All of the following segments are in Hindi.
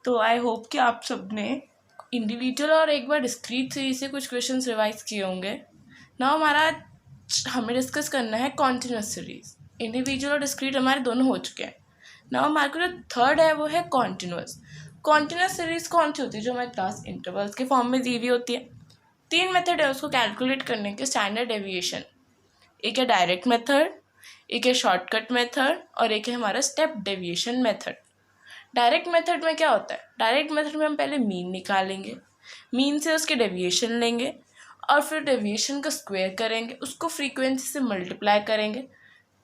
तो आई होप कि आप सब ने इंडिविजुअल और एक बार डिस्क्रीट सीरीज से कुछ क्वेश्चंस रिवाइज किए होंगे। ना हमें डिस्कस करना है कॉन्टिन्यूस सीरीज। इंडिविजुअल और डिस्क्रीट हमारे दोनों हो चुके हैं। ना हमारे को जो थर्ड है वो है कॉन्टिन्यूस। कॉन्टिन्यूस सीरीज कौन सी होती है? जो हमारे क्लास इंटरवल्स के फॉर्म में दी हुई होती है। 3 मेथड है उसको कैलकुलेट करने के स्टैंडर्ड डेविएशन। एक है डायरेक्ट मेथड, एक है शॉर्टकट मेथड और एक है हमारा step deviation method. Direct method में क्या होता है? डायरेक्ट मेथड में हम पहले मीन निकालेंगे, मीन से उसके डेविएशन लेंगे और फिर डेविएशन का स्क्वायर करेंगे, उसको फ्रीक्वेंसी से मल्टीप्लाई करेंगे,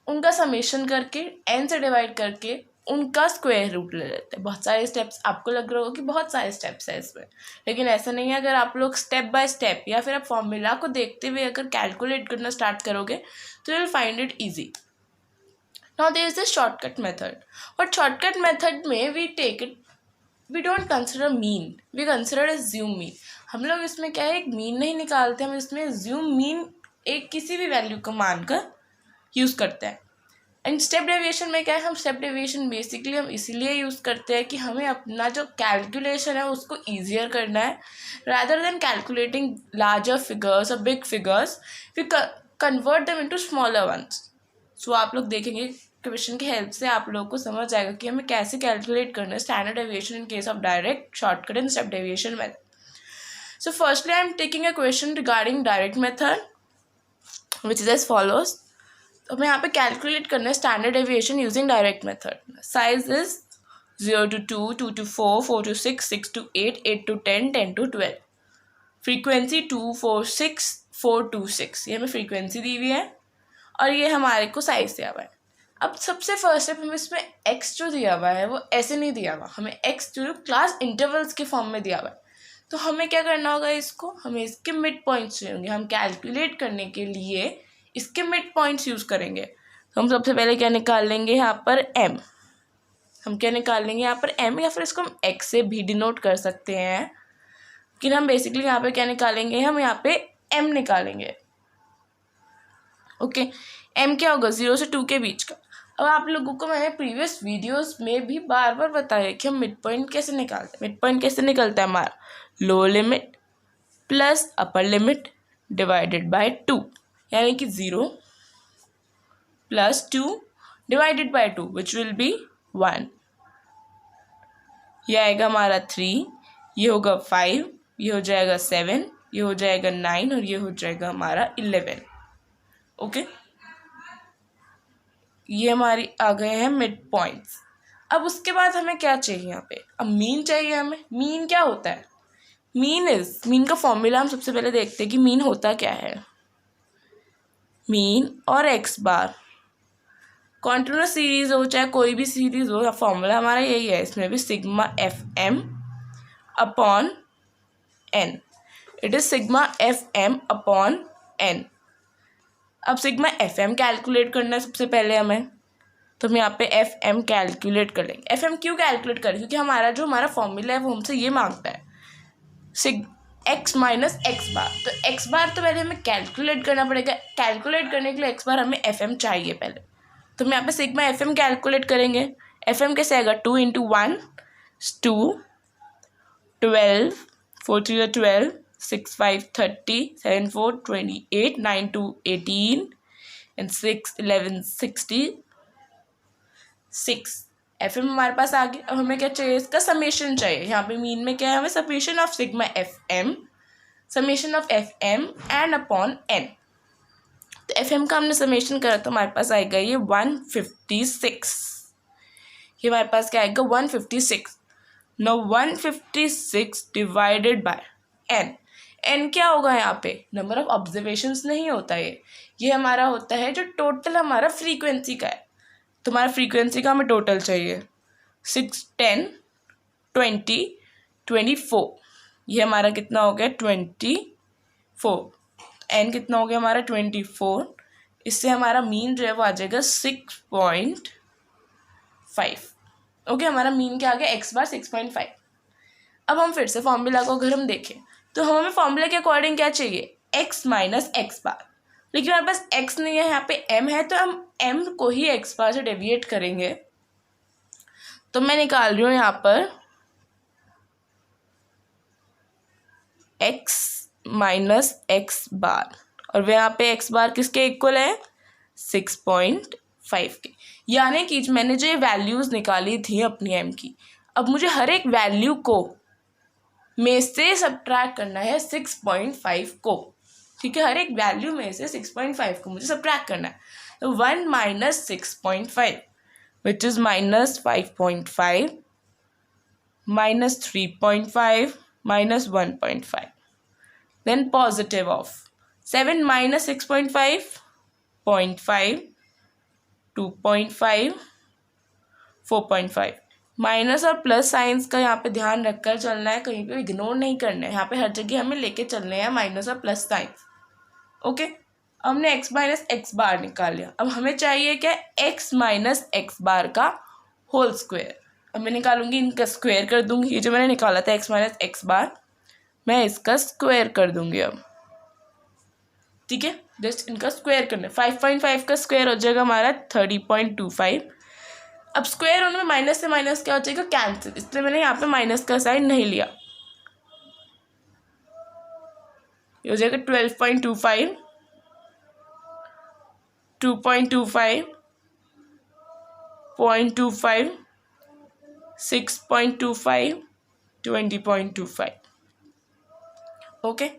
उनका समेशन करके एन से डिवाइड करके उनका स्क्वायर रूट ले लेते हैं। बहुत सारे स्टेप्स आपको लग रहा होगा कि बहुत सारे स्टेप्स है इसमें, लेकिन ऐसा नहीं है। अगर आप लोग स्टेप बाय स्टेप या फिर आप फॉर्मूला को देखते हुए अगर कैलकुलेट करना स्टार्ट करोगे तो you will find it easy. Now there is a shortcut method. But shortcut method में we don't consider mean, we consider assume mean. हम लोग इसमें क्या है, एक मीन नहीं निकालते, हम इसमें assume mean एक किसी भी वैल्यू को मानकर यूज़ करते हैं। एंड स्टेप डेविएशन में क्या है, हम स्टेप डेविएशन बेसिकली हम इसीलिए यूज़ करते हैं कि हमें अपना जो कैलकुलेशन है उसको ईजियर करना है। Rather than calculating larger figures और big figures, we convert them into smaller ones. So आप लोग देखेंगे क्वेश्चन की हेल्प से आप लोगों को समझ आएगा कि हमें कैसे कैलकुलेट करना है standard deviation in case of direct, shortcut and step deviation method. So firstly I am taking a question regarding direct method which is as follows. तो हमें यहाँ पे कैलकुलेट करना है standard deviation using direct method. Size is 0 to 2, 2 to 4, 4 to 6, 6 to 8, 8 to 10, 10 to 12। Frequency 2, 4, 6, 4 to 6 ये हमें फ्रीक्वेंसी दी हुई है और ये हमारे को साइज दिया हुआ है। अब सबसे फर्स्ट स्टेप हमें इसमें एक्स जो दिया हुआ है वो ऐसे नहीं दिया हुआ, हमें एक्स जो क्लास इंटरवल्स के फॉर्म में दिया हुआ है। तो हमें क्या करना होगा, इसको हमें इसके मिड पॉइंट्स चाहिए होंगे। हम कैलकुलेट करने के लिए इसके मिड पॉइंट्स यूज़ करेंगे। तो हम सबसे पहले क्या निकाल लेंगे यहाँ पर एम। हम क्या निकाल लेंगे यहाँ पर एम, या फिर इसको हम एक्स से भी डिनोट कर सकते हैं। लेकिन हम बेसिकली यहाँ पे क्या निकालेंगे, हम यहाँ पे एम निकालेंगे। ओके, एम क्या होगा, 0 से 2 के बीच का। अब आप लोगों को मैंने प्रीवियस वीडियोस में भी बार बार बताया कि हम मिड पॉइंट कैसे निकालते हैं। मिड पॉइंट कैसे निकलता है हमारा, lower limit plus upper limit divided by 2, यानी कि 0 plus 2 divided by 2 which will be 1। यह आएगा हमारा 3, ये होगा 5, ये हो जाएगा 7, ये हो जाएगा 9 और ये हो जाएगा हमारा 11। ओके, ये हमारी आ गए हैं मिड पॉइंट्स। अब उसके बाद हमें क्या चाहिए यहाँ पे, अब मीन चाहिए हमें। मीन क्या होता है, मीन का फॉर्मूला हम सबसे पहले देखते हैं कि मीन होता क्या है। मीन और एक्स बार, कॉन्टिन्यूस सीरीज हो चाहे कोई भी सीरीज हो, फॉर्मूला हमारा यही है। इसमें भी sigma f m upon n, it is sigma f m upon n. अब सिग्मा एफ एम कैलकुलेट करना है सबसे पहले हमें, तो हम यहाँ पे एफ एम कैलकुलेट कर लेंगे। एफ एम क्यों कैलकुलेट करें, क्योंकि हमारा फॉर्मूला है वो हमसे ये मांगता है सिग एक्स माइनस एक्स बार। तो एक्स बार तो पहले हमें कैलकुलेट करना पड़ेगा। कैलकुलेट करने के लिए एक्स बार हमें एफ एम चाहिए पहले, तो हम यहाँ पे सिग्मा एफ एम कैलकुलेट करेंगे। एफ एम कैसे आएगा, 2 × 1 2, 12, 4 3 12, 6 5 30, 7 4 28, 9 2 18 and 6 11 66। एफ एम हमारे पास आ गया। अब हमें क्या चाहिए, इसका समेशन चाहिए। यहाँ पे मीन में क्या है, हमें summation of sigma f m, summation of f m and upon n. तो एफ एम का हमने समेशन करा तो हमारे पास आएगा ये 156। ये हमारे पास क्या आएगा, 156। No 156 divided by n. N क्या होगा यहाँ पे, नंबर ऑफ ऑब्जर्वेशंस नहीं होता ये हमारा होता है जो टोटल हमारा फ्रीक्वेंसी का है। तो हमारा फ्रीक्वेंसी का हमें टोटल चाहिए 6 10 20 24। ये हमारा कितना हो गया, 24। एन कितना हो गया हमारा, 24। इससे हमारा मीन जो है वो आ जाएगा 6.5। ओके, हमारा मीन क्या आ गया, एक्स बार 6.5। अब हम फिर से फॉर्मूला को अगर हम देखें तो हमें फॉर्मूला के अकॉर्डिंग क्या चाहिए, एक्स माइनस एक्स बार। लेकिन हमारे पास एक्स नहीं है, यहाँ पे एम है, तो हम एम को ही एक्स बार से डेविएट करेंगे। तो मैं निकाल रही हूँ यहाँ पर x माइनस एक्स बार, और वह यहाँ पे x बार किसके इक्वल है 6.5 के। यानी कि मैंने जो ये वैल्यूज़ निकाली थी अपनी m की, अब मुझे हर एक वैल्यू को में से सब्ट्रैक्ट करना है 6.5 को। ठीक है, हर एक वैल्यू में से 6.5 को मुझे सब्ट्रैक्ट करना है। तो 1 minus 6.5 which is minus 5.5 minus 3.5 minus 1.5, then positive of 7 minus 6.5 0.5 2.5 4.5। Minus और प्लस साइंस का यहाँ पे ध्यान रखकर चलना है, कहीं पे इग्नोर नहीं करना है, यहाँ पे हर जगह हमें लेके चलने हैं माइनस और प्लस साइंस। ओके, हमने x माइनस एक्स बार निकाल लिया। अब हमें चाहिए क्या, x माइनस एक्स बार का होल स्क्वायर। अब मैं निकालूंगी, इनका स्क्वायर कर दूंगी। ये जो मैंने निकाला था x माइनस एक्स बार, मैं इसका स्क्वायर कर दूंगी अब। ठीक है, जस्ट इनका स्क्वायर करना है। 5.5 का स्क्वायर हो जाएगा हमारा 30.25। अब स्क्वायर होने में माइनस से माइनस क्या हो जाएगा, कैंसिल, इसलिए मैंने यहाँ पे माइनस का साइन नहीं लिया। ये हो जाएगा 12.25 2.25 0.25 6.25 20.25। Okay,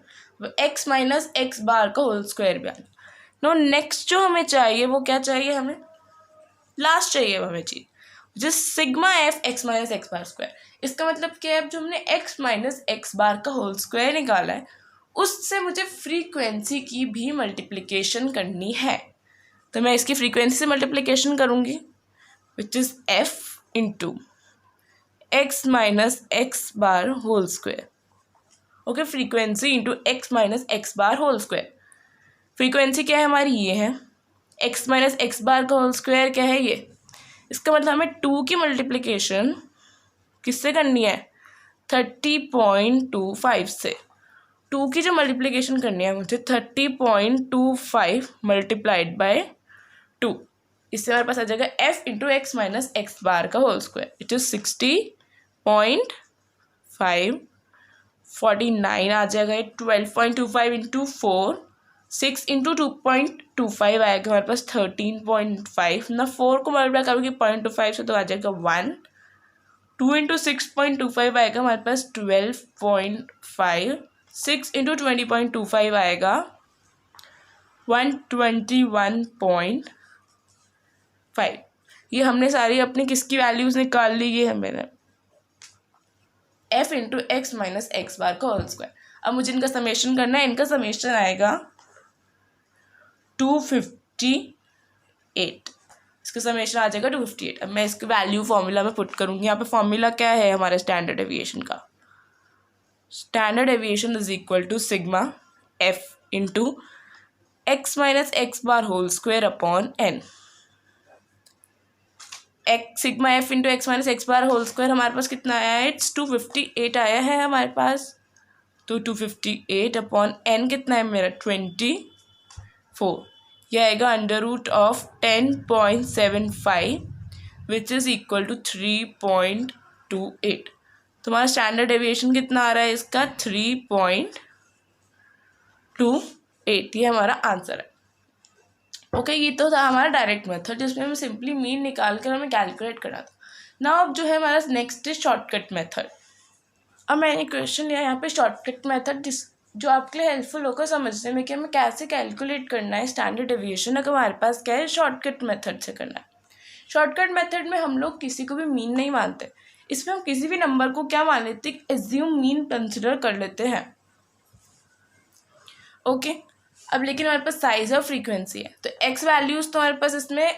x minus x bar का होल स्क्वायर भी आ गया। नो नेक्स्ट जो हमें चाहिए वो क्या चाहिए, हमें लास्ट चाहिए हमें चीज, जिस sigma f x minus x bar square. इसका मतलब क्या है, अब जो हमने x माइनस एक्स बार का होल स्क्वायर निकाला है उससे मुझे फ्रीक्वेंसी की भी मल्टीप्लिकेशन करनी है। तो मैं इसकी फ्रीक्वेंसी से मल्टीप्लिकेशन करूँगी, which is f into x minus x bar whole square. Okay, frequency into x minus x bar whole square. Frequency क्या है हमारी, ये है। एक्स माइनस एक्स बार का होल स्क्वायर क्या है, ये। इसका मतलब हमें 2 की मल्टीप्लिकेशन किससे करनी है, 30.25 से। 2 की जो मल्टीप्लिकेशन करनी है मुझे 30.25 मल्टीप्लाइड बाय 2, इससे हमारे पास आ जाएगा f into x minus x bar का होल स्क्वायर, इट इज़ 60.5 49 आ जाएगा। 12.25 इंटू 4 6 इंटू 2.25 आएगा हमारे पास 13.5 ना। 4 को मल्टीप्लाई करोगे 0.25 से तो आ जाएगा 1। 2 इंटू 6.25 आएगा हमारे पास 12.5। 6 इंटू 20.25 आएगा 121.5। ये हमने सारी अपनी किसकी वैल्यूज़ निकाल ली, ये है मेरा f into x minus x bar का होल स्क्वायर। अब मुझे इनका समेशन करना है, इनका समेशन आएगा 258, इसका समेशन आ जाएगा 258। अब मैं इसकी वैल्यू फॉर्मूला में पुट करूँगी। यहाँ पे फॉर्मूला क्या है हमारे स्टैंडर्ड डेविएशन का, standard deviation is equal to sigma f into x minus x bar whole square upon n। Sigma f into x minus x bar whole square हमारे पास कितना आया है, इट्स 258 आया है हमारे पास। तो 258 अपॉन n कितना है मेरा 24, यह आएगा under root of 10.75 which is equal to 3.28। तुम्हारा स्टैंडर्ड डेविएशन कितना आ रहा है इसका 3.28, ये हमारा आंसर है। ओके, ये तो था हमारा डायरेक्ट मेथड जिसमें हमें सिंपली मीन निकाल कर हमें कैलकुलेट करना था। ना अब जो है हमारा नेक्स्ट है शॉर्टकट मेथड। अब मैंने क्वेश्चन लिया यहाँ पे शॉर्टकट मेथड, जो आपके लिए हेल्पफुल होगा समझने में कि हमें कैसे कैलकुलेट करना है स्टैंडर्ड डेविएशन। अगर हमारे पास क्या है, शॉर्टकट मेथड से करना है। शॉर्टकट मेथड में हम लोग किसी को भी मीन नहीं मानते, इसमें हम किसी भी नंबर को क्या मान लेते हैं, एज्यूम मीन कंसिडर कर लेते हैं। ओके, अब लेकिन हमारे पास साइज और फ्रीक्वेंसी है, तो एक्स वैल्यूज़ तो हमारे पास इसमें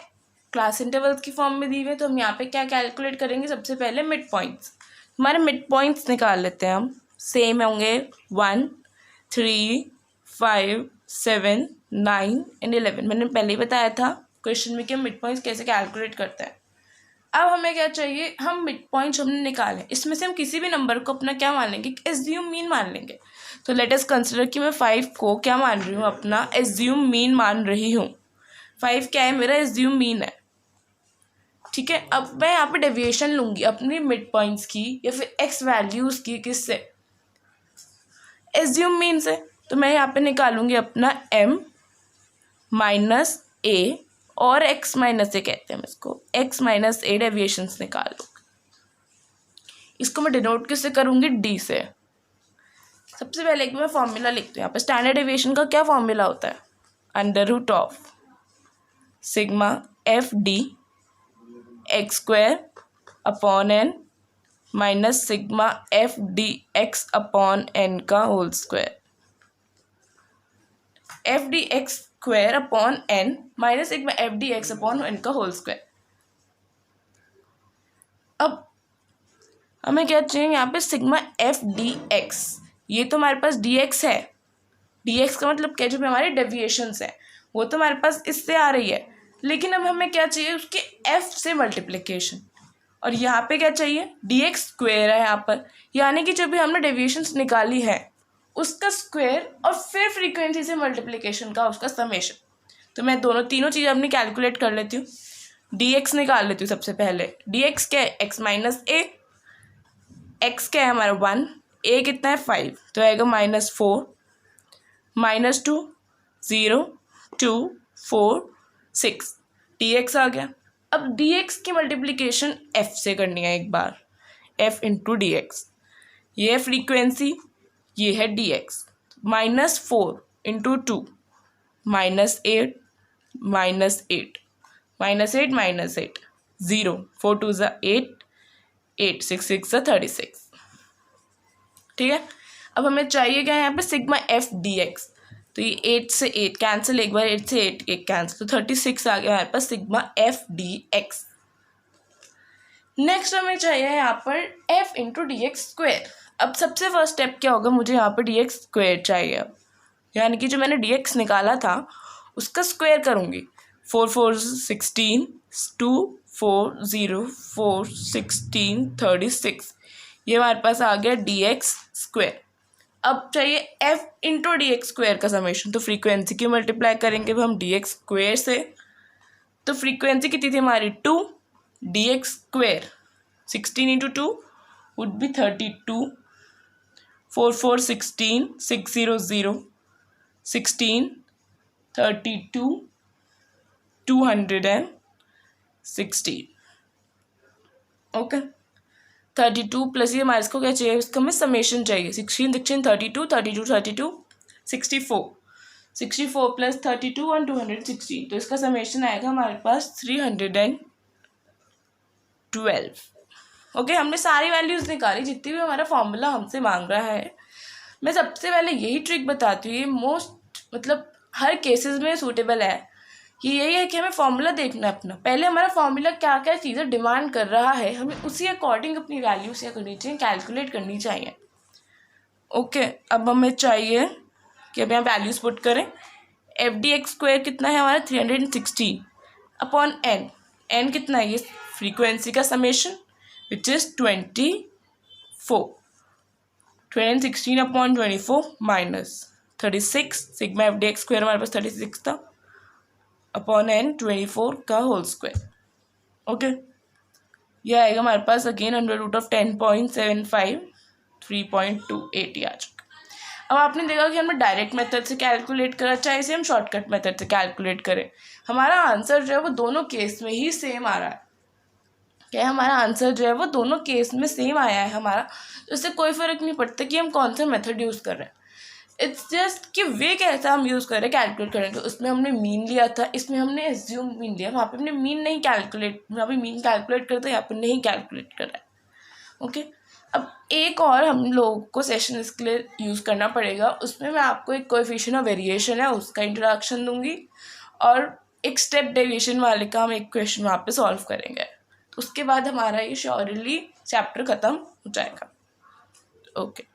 क्लास इंटरवल्स की फॉर्म में दी हुई है। तो हम यहाँ पे क्या कैलकुलेट करेंगे, सबसे पहले मिड पॉइंट्स। हमारे मिड पॉइंट्स निकाल लेते हैं हम, सेम होंगे 1 3 5 7 9 एंड 11। मैंने पहले ही बताया था क्वेश्चन में कि हम मिड पॉइंट्स कैसे कैलकुलेट करते हैं। अब हमें क्या चाहिए, हम मिड पॉइंट्स हमने निकाले, इसमें से हम किसी भी नंबर को अपना क्या मान लेंगे, एज्यूम मीन मान लेंगे। तो लेट अस कंसिडर कि मैं 5 को क्या मान रही हूँ, अपना एज्यूम मीन मान रही हूँ। 5 क्या है, मेरा एज्यूम मीन है। ठीक है, अब मैं यहाँ पे डेविएशन लूँगी अपनी मिड पॉइंट्स की या फिर एक्स वैल्यूज़ की, किससे, एज्यूम मीन से, तो मैं यहाँ पे निकालूंगी अपना m माइनस a और x माइनस ए कहते हैं हम इसको, x माइनस ए डेविएशंस निकाल लो। इसको मैं डिनोट किससे करूँगी, d से। सबसे पहले एक मैं फॉर्मूला लिखती हूँ यहाँ पे। स्टैंडर्ड डेविएशन का क्या फॉर्मूला होता है, under root of sigma f d x square upon n minus sigma f d x upon n का whole square. F d x square upon n minus sigma f d x upon n का होल स्क्वायर। अब हमें क्या चाहिए यहाँ पे, सिग्मा एफ डी एक्स। ये तो हमारे पास डी एक्स है, डी एक्स का मतलब क्या, जो भी हमारे डेविएशंस है वो तो हमारे पास इससे आ रही है, लेकिन अब हमें क्या चाहिए, उसके एफ से मल्टीप्लिकेशन। और यहाँ पे क्या चाहिए, डी एक्स स्क्वेयर है यहाँ पर, यानी कि जो भी हमने डेविएशंस निकाली है उसका स्क्वायर और फिर फ्रीक्वेंसी से मल्टीप्लिकेशन का उसका समेशन। तो मैं तीनों चीज़ें अपनी कैलकुलेट कर लेती हूँ। डी एक्स निकाल लेती हूँ सबसे पहले। डी एक्स क्या है, एक्स माइनस ए, एक्स क्या है हमारा 1, ए कितना है 5, तो आएगा -4 -2 0 2 4 6, डी एक्स आ गया। अब डी एक्स की मल्टीप्लिकेशन एफ से करनी है एक बार, एफ इंटू डी एक्स। ये है फ्रीक्वेंसी, ये है डी एक्स। -4 इंटू 2 -8 -8 -8 -8 0 4 2 8 8 6 6 36। ठीक है, अब हमें चाहिए क्या यहाँ पे, सिग्मा एफ डी एक्स। तो ये 8 से 8 कैंसिल, एक बार 8 से 8 एक कैंसिल, तो 36 आ गया हमारे पास sigma f d x. Next हमें चाहिए यहाँ पर f into d x square. अब सबसे फर्स्ट स्टेप क्या होगा, मुझे यहाँ पर डी एक्स स्क्वेयर चाहिए। अब यानी कि जो मैंने डी एक्स निकाला था उसका स्क्वेयर करूँगी। 4 4 16 2 4 0 4 16 36, ये हमारे पास आ गया डी एक्स स्क्वेयर। अब चाहिए F into d x square का समेशन, तो फ्रीक्वेंसी की मल्टीप्लाई करेंगे हम डी एक्स स्क्वेयर से। तो फ्रीक्वेंसी कितनी थी हमारी 2, D x square 16 into 2 would be 32, 4 4 16 6 0 0 16 32 216। Okay, 32 plus ये हमारे इसको क्या चाहिए, इसका हमें समेशन चाहिए। 16 16 32 32 32 64 64 प्लस 32 और 216, तो इसका समेशन आएगा हमारे पास 312। ओके, हमने सारी वैल्यूज़ निकाली जितनी भी हमारा फॉर्मूला हमसे मांग रहा है। मैं सबसे पहले यही ट्रिक बताती हूँ, ये मतलब हर केसेस में सूटेबल है। कि यही है कि हमें फॉर्मूला देखना है अपना, पहले हमारा फॉर्मूला क्या क्या चीज़ें डिमांड कर रहा है, हमें उसी अकॉर्डिंग अपनी वैल्यूज क्या करनी चाहिए, कैलकुलेट करनी चाहिए। ओके, अब हमें चाहिए कि अब यहाँ वैल्यूज पुट करें। एफ डी एक्स स्क्वायर कितना है हमारा 316 अपॉन एन, एन कितना है, ये फ्रीक्वेंसी का summation which is 24, 316 upon 24 minus 36, sigma f d x square हमारे पास 36 था अपॉन एन 24 का होल स्क्वायर। ओके, यह आएगा हमारे पास अगेन अंडर रूट ऑफ 10.75 3.28 आ चुका। अब आपने देखा कि हमने डायरेक्ट मेथड से कैलकुलेट करा, चाहे इसे हम शॉर्टकट मेथड से कैलकुलेट करें, हमारा आंसर जो है वो दोनों केस में ही सेम आ रहा है। क्या हमारा आंसर जो है वो दोनों केस में सेम आया है हमारा, तो इससे कोई फ़र्क नहीं पड़ता कि हम कौन सा मेथड यूज़ कर रहे हैं। इट्स जस्ट कि वे कैसा हम यूज़ कर रहे हैं कैलकुलेट करें। तो उसमें हमने मीन लिया था, इसमें हमने एज्यूम मीन लिया, वहाँ पे हमने मीन नहीं कैलकुलेट, वहाँ पे मीन कैलकुलेट करते हैं, यहाँ पे नहीं कैलकुलेट कर रहा है। ओके, अब एक और हम लोगों को सेशन इसके लिए यूज़ करना पड़ेगा, उसमें मैं आपको एक कोएफिशिएंट ऑफ वेरिएशन है उसका इंट्रोडक्शन दूंगी और एक स्टेप डेविएशन वाले का हम एक क्वेश्चन वहाँ पे सॉल्व करेंगे। उसके बाद हमारा ये श्योरली चैप्टर ख़त्म हो जाएगा। ओके।